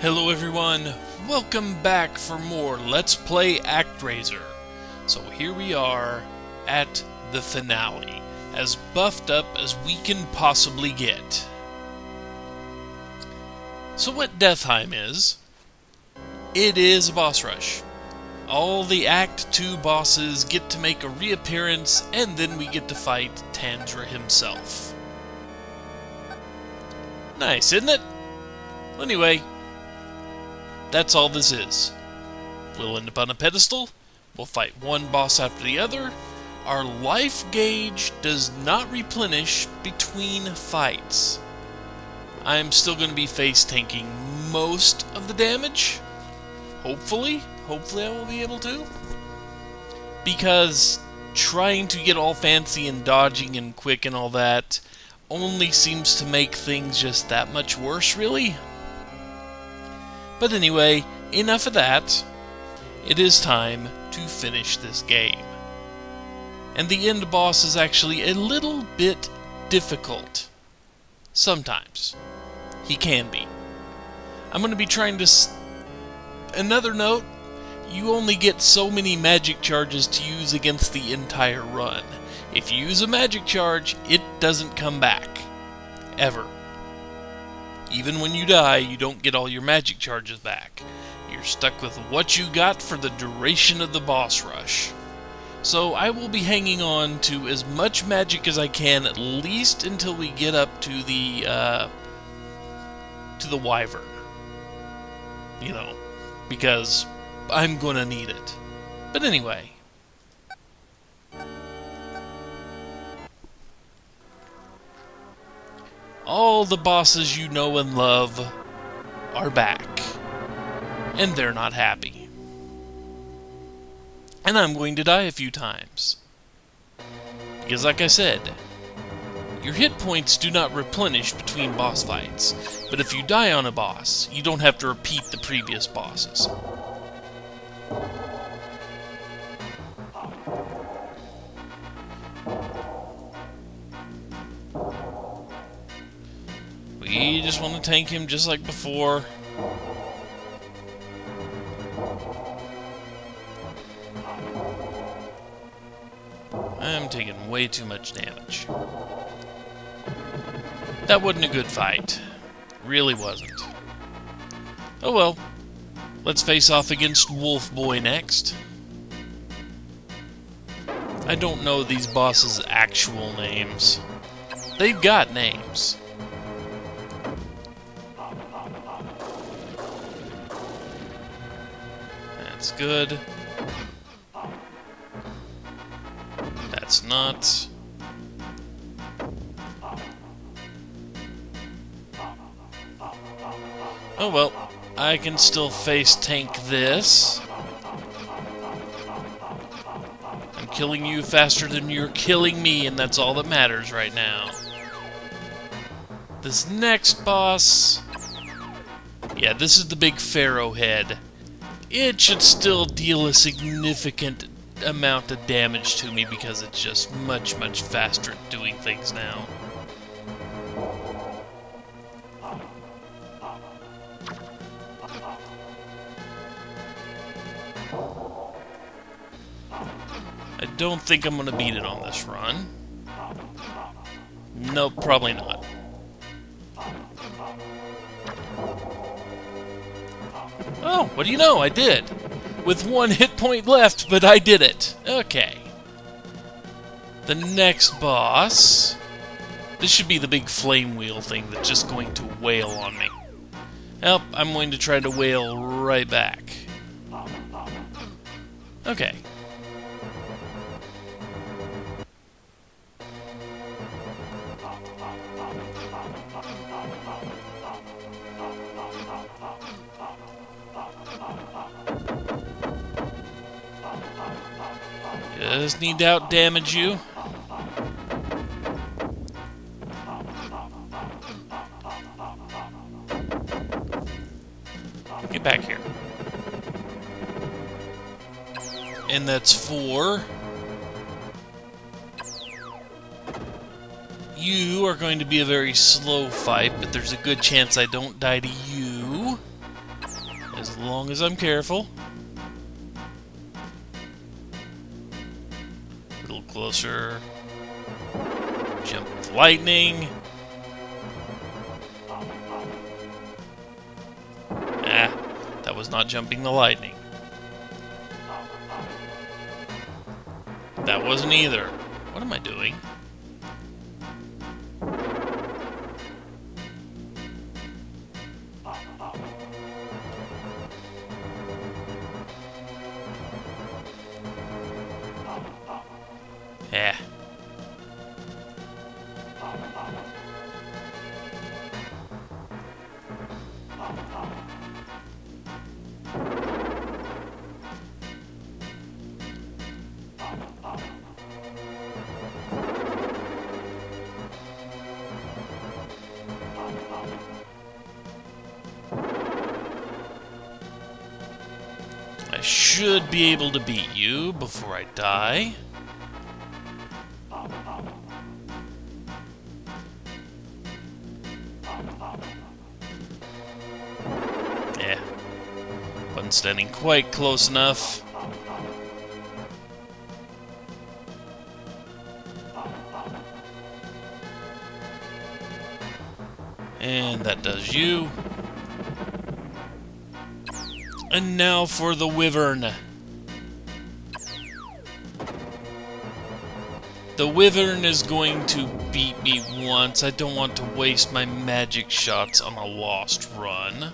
Hello everyone, welcome back for more Let's Play Actraiser. So here we are at the finale, as buffed up as we can possibly get. So what Deathheim is, it is a boss rush. All the Act 2 bosses get to make a reappearance, and then we get to fight Tanjiro himself. Nice, isn't it? Well, anyway, that's all this is. We'll end up on a pedestal, we'll fight one boss after the other. Our life gauge does not replenish between fights. I'm still going to be face tanking most of the damage. Hopefully I will be able to. Because trying to get all fancy and dodging and quick and all that only seems to make things just that much worse, really. But anyway, enough of that. It is time to finish this game. And the end boss is actually a little bit difficult. Sometimes. He can be. I'm going to be trying to... Another note, you only get so many magic charges to use against the entire run. If you use a magic charge, it doesn't come back. Ever. Even when you die, you don't get all your magic charges back. You're stuck with what you got for the duration of the boss rush. So I will be hanging on to as much magic as I can, at least until we get up to the wyvern. You know, because I'm gonna need it. But anyway. All the bosses you know and love are back. And they're not happy. And I'm going to die a few times. Because like I said, your hit points do not replenish between boss fights. But if you die on a boss, you don't have to repeat the previous bosses. We just want to tank him just like before. I'm taking way too much damage. That wasn't a good fight. Really wasn't. Oh well. Let's face off against Wolf Boy next. I don't know these bosses' actual names. They've got names. That's good. That's not. Oh well, I can still face tank this. I'm killing you faster than you're killing me, and that's all that matters right now. This next boss... Yeah, this is the big Pharaoh head. It should still deal a significant amount of damage to me because it's just much faster at doing things now. I don't think I'm going to beat it on this run. Nope, probably not. Oh, what do you know? I did. With one hit point left, but I did it. Okay. The next boss... This should be the big flame wheel thing that's just going to wail on me. Well, I'm going to try to wail right back. Okay. Just need to out-damage you. Get back here. And that's 4. You are going to be a very slow fight, but there's a good chance I don't die to you. As long as I'm careful. A little closer. Jump with lightning. That was not jumping the lightning. That wasn't either. What am I doing? Yeah. I should be able to beat you before I die. Yeah. Wasn't standing quite close enough. And that does you. And now for the Wyvern. The Wyvern is going to beat me once. I don't want to waste my magic shots on a lost run.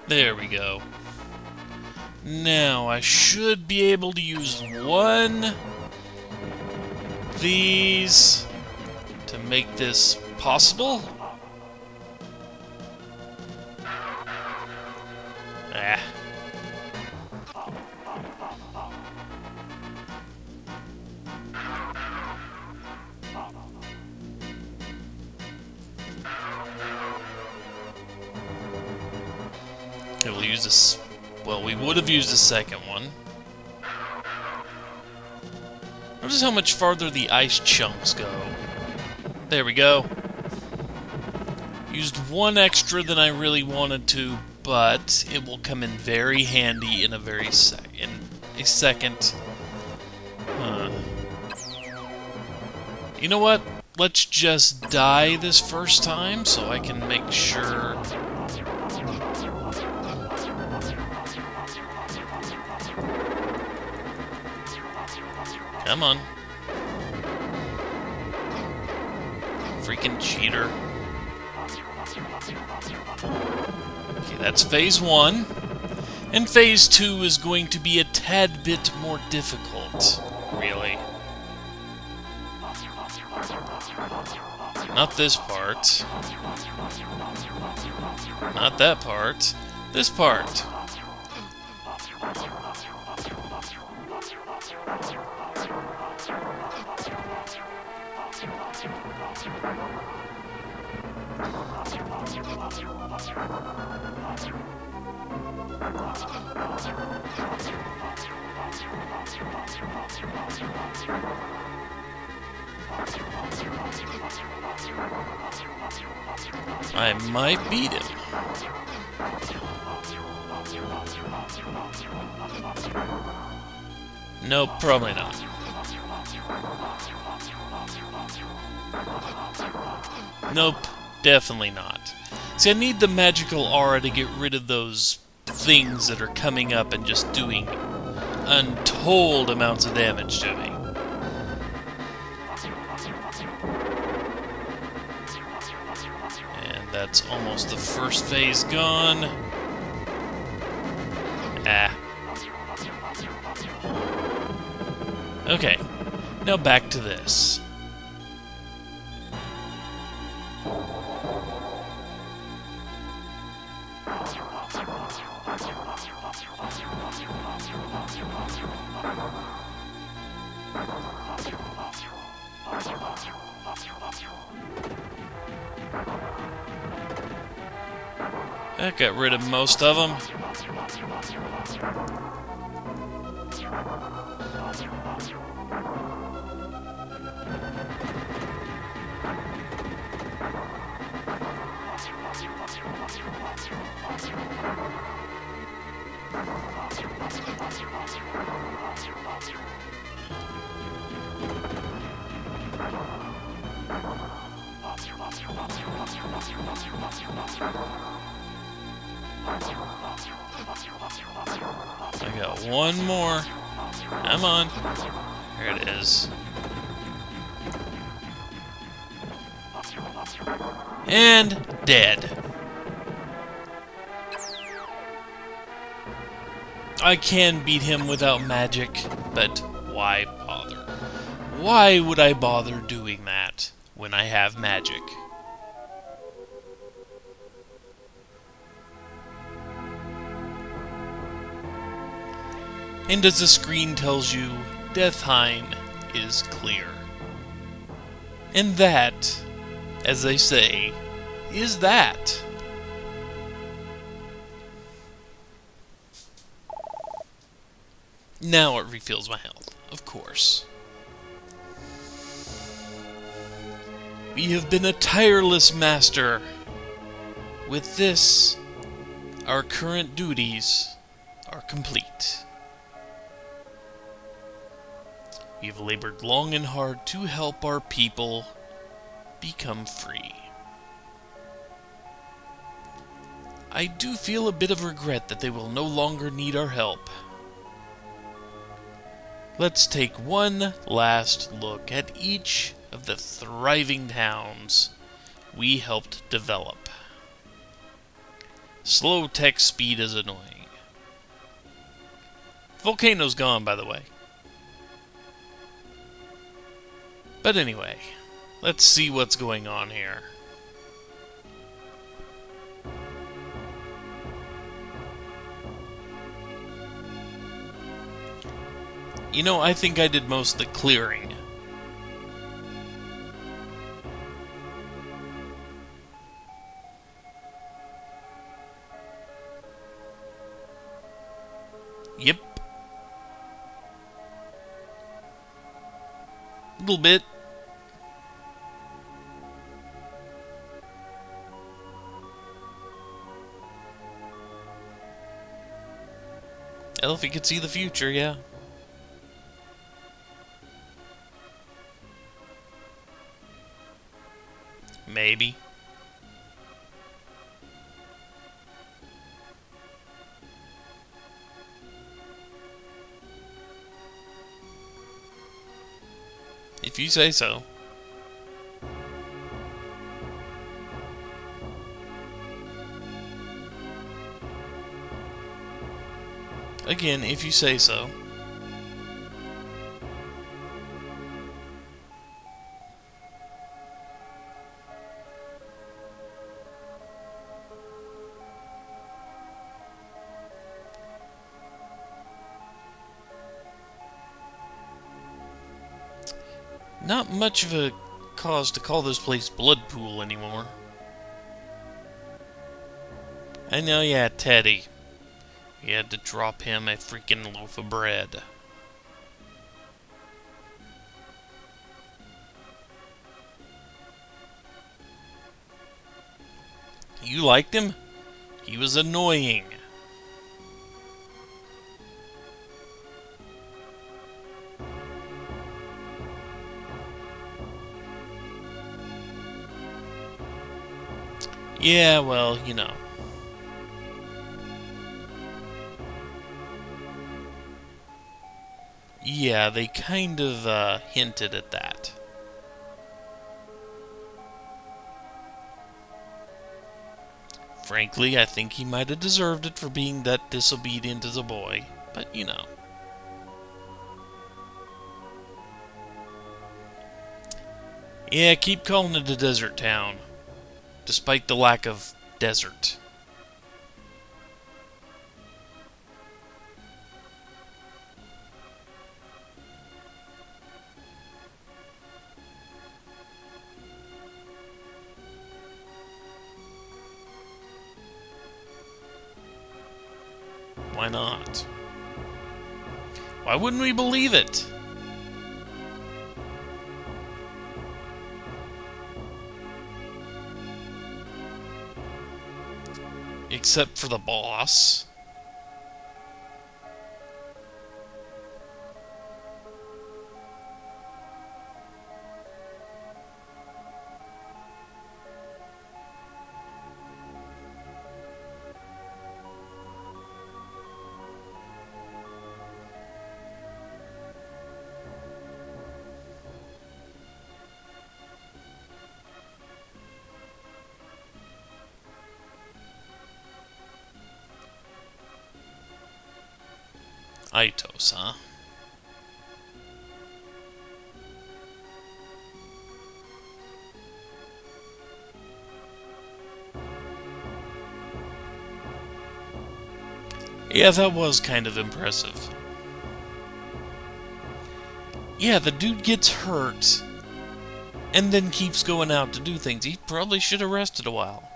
There we go. Now, I should be able to use one of these to make this possible. Ah. We'll use this. Well, we would have used the second one. Notice how much farther the ice chunks go. There we go. Used one extra than I really wanted to, but it will come in very handy in a second. You know what? Let's just die this first time so I can make sure. Come on. Freaking cheater. Okay, that's phase 1. And phase 2 is going to be a tad bit more difficult, really. Not this part. Not that part. This part. I might beat him. Nope, probably not. Nope, definitely not. See, I need the magical aura to get rid of those things that are coming up and just doing untold amounts of damage to me. And That's almost the first phase gone. Ah. Okay, now back to this. That got rid of most of them. I got one more. Come on. There it is. And dead. I can beat him without magic, but why bother? Why would I bother doing that when I have magic? And as the screen tells you, Deathheim is clear. And that, as they say, is that. Now it refills my health, of course. We have been a tireless master. With this, our current duties are complete. We have labored long and hard to help our people become free. I do feel a bit of regret that they will no longer need our help. Let's take one last look at each of the thriving towns we helped develop. Slow tech speed is annoying. Volcano's gone, by the way. But anyway, let's see what's going on here. You know, I think I did most of the clearing. Yep. A little bit. Well, if you could see the future, yeah. Maybe. If you say so. Again, if you say so. Not much of a cause to call this place Bloodpool anymore. I know, yeah, Teddy. We had to drop him a freaking loaf of bread. You liked him? He was annoying. Yeah, well, you know. Yeah, they kind of hinted at that. Frankly, I think he might have deserved it for being that disobedient as a boy. But, you know. Yeah, keep calling it a desert town. Despite the lack of desert. Why not? Why wouldn't we believe it? Except for the boss. Itos, huh? Yeah, that was kind of impressive. Yeah, the dude gets hurt and then keeps going out to do things. He probably should have rested a while.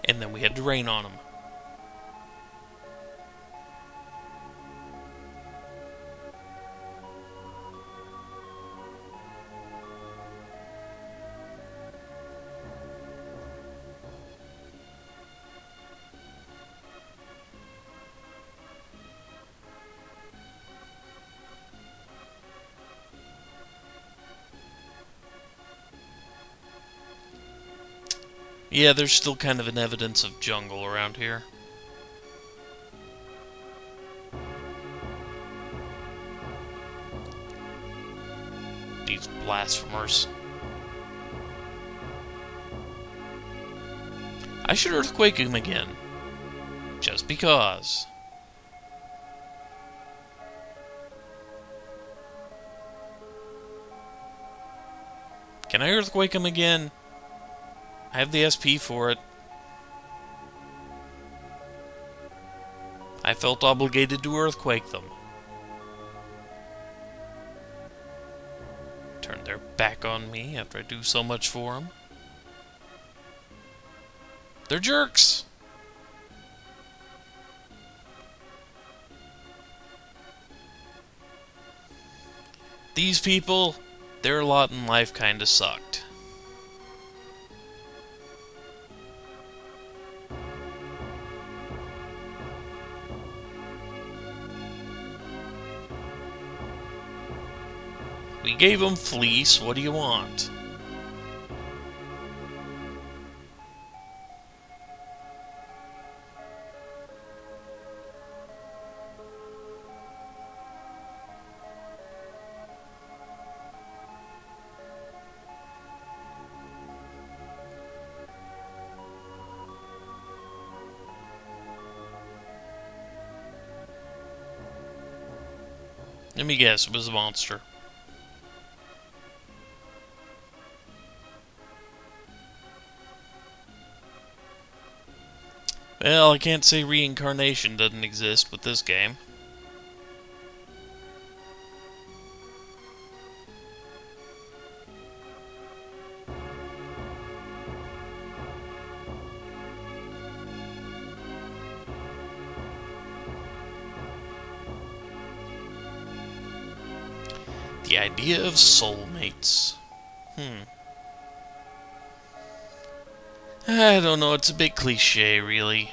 And then we had to rain on him. Yeah, there's still kind of an evidence of jungle around here. These blasphemers. I should earthquake him again. Just because. Can I earthquake him again? I have the SP for it. I felt obligated to earthquake them. Turn their back on me after I do so much for them. They're jerks! These people, their lot in life kinda sucked. We gave them fleece, what do you want? Let me guess, it was a monster. Well, I can't say reincarnation doesn't exist with this game. The idea of soulmates. I don't know, it's a bit cliche, really.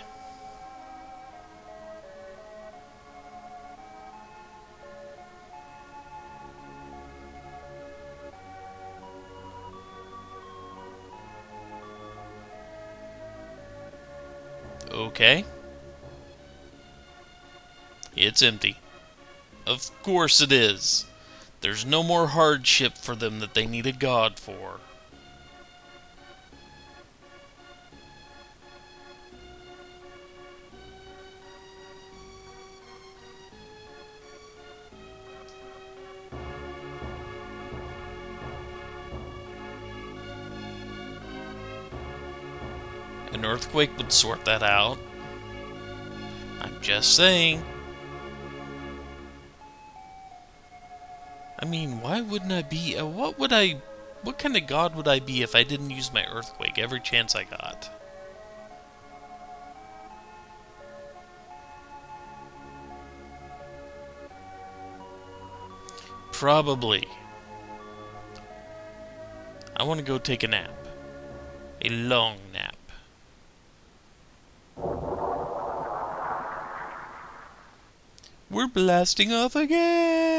Okay. It's empty. Of course it is. There's no more hardship for them that they need a god for. An earthquake would sort that out. I'm just saying. I mean, why wouldn't I be... What kind of god would I be if I didn't use my earthquake every chance I got? Probably. I want to go take a nap. A long nap. We're blasting off again!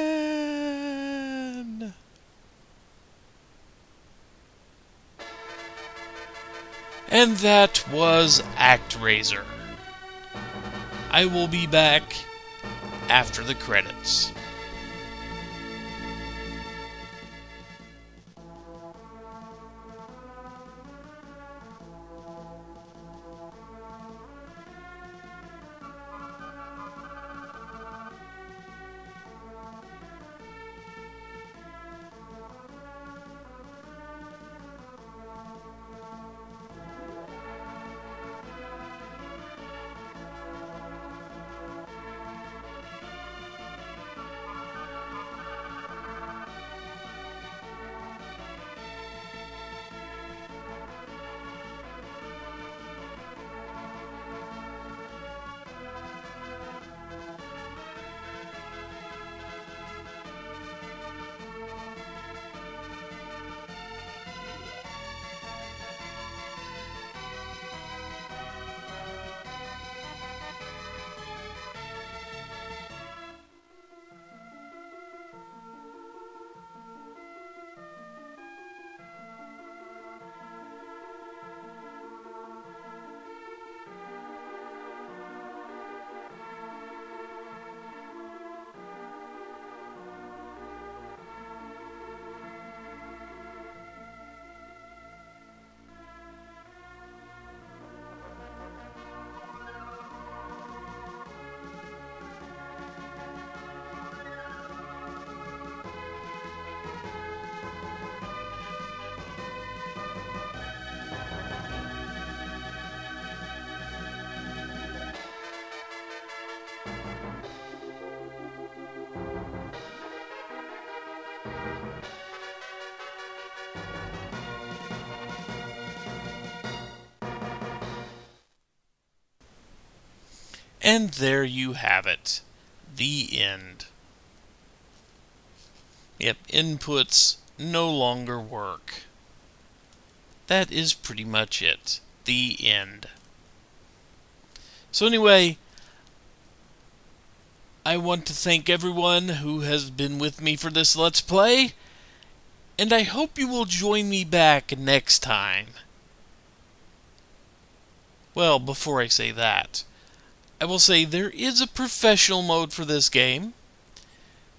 And that was Actraiser. I will be back after the credits. And there you have it. The end. Yep, inputs no longer work. That is pretty much it. The end. So anyway, I want to thank everyone who has been with me for this Let's Play, and I hope you will join me back next time. Well, before I say that, I will say there is a professional mode for this game,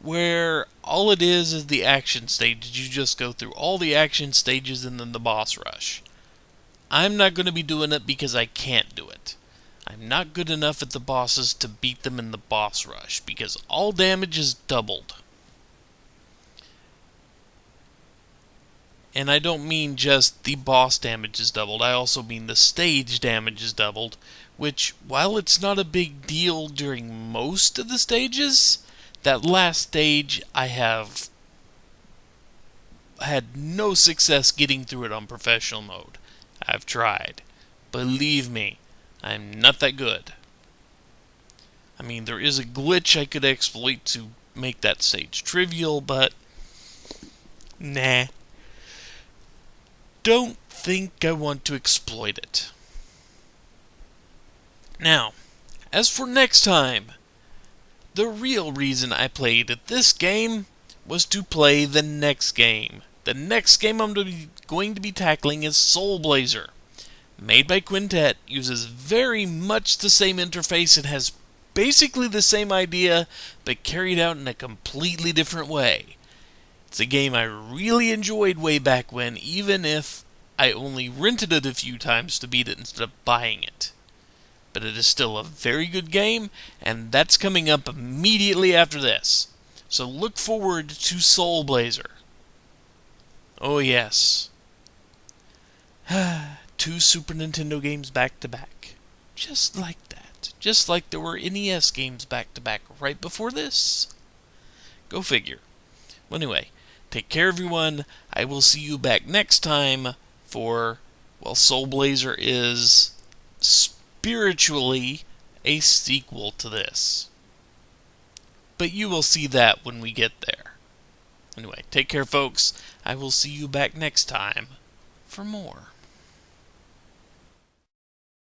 where all it is the action stages. You just go through all the action stages and then the boss rush. I'm not going to be doing it because I can't do it. I'm not good enough at the bosses to beat them in the boss rush, because all damage is doubled. And I don't mean just the boss damage is doubled, I also mean the stage damage is doubled, which, while it's not a big deal during most of the stages, that last stage I have had no success getting through it on professional mode. I've tried. Believe me, I'm not that good. I mean, there is a glitch I could exploit to make that stage trivial, but nah. Don't think I want to exploit it. Now, as for next time, the real reason I played this game was to play the next game. The next game I'm going to be tackling is Soul Blazer. Made by Quintet, uses very much the same interface and has basically the same idea, but carried out in a completely different way. It's a game I really enjoyed way back when, even if I only rented it a few times to beat it instead of buying it. But it is still a very good game, and that's coming up immediately after this. So look forward to Soul Blazer. Oh yes. 2 Super Nintendo games back to back. Just like that. Just like there were NES games back to back right before this. Go figure. Well, anyway, take care everyone. I will see you back next time for, well, Soul Blazer is spiritually a sequel to this. But you will see that when we get there. Anyway, take care folks. I will see you back next time for more.